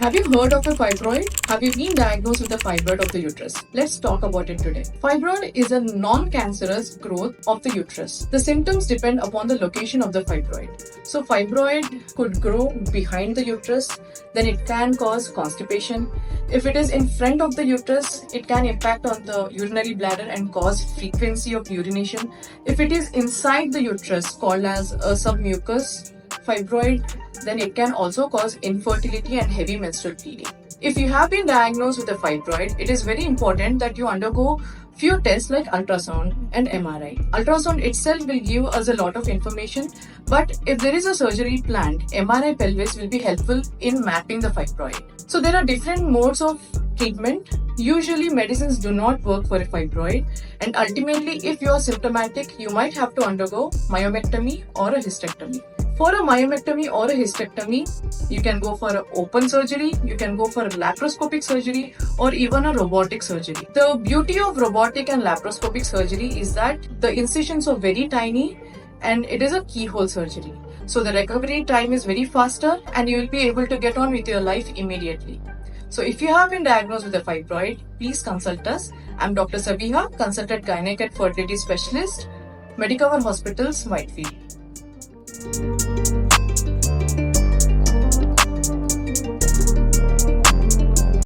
Have you heard of a fibroid? Have you been diagnosed with a fibroid of the uterus? Let's talk about it today. Fibroid is a non-cancerous growth of the uterus. The symptoms depend upon the location of the fibroid. So fibroid could grow behind the uterus, then it can cause constipation. If it is in front of the uterus, it can impact on the urinary bladder and cause frequency of urination. If it is inside the uterus, called as a submucous fibroid, then it can also cause infertility and heavy menstrual bleeding. If you have been diagnosed with a fibroid, it is very important that you undergo few tests like ultrasound and MRI. Ultrasound itself will give us a lot of information, but if there is a surgery planned, MRI pelvis will be helpful in mapping the fibroid. So there are different modes of treatment. Usually medicines do not work for a fibroid, and ultimately if you are symptomatic, you might have to undergo myomectomy or a hysterectomy. For a myomectomy or a hysterectomy, you can go for an open surgery, you can go for a laparoscopic surgery, or even a robotic surgery. The beauty of robotic and laparoscopic surgery is that the incisions are very tiny and it is a keyhole surgery. So the recovery time is very faster and you will be able to get on with your life immediately. So if you have been diagnosed with a fibroid, please consult us. I'm Dr. Sabiha, consultant gynec and fertility specialist, Medicover Hospitals, Whitefield.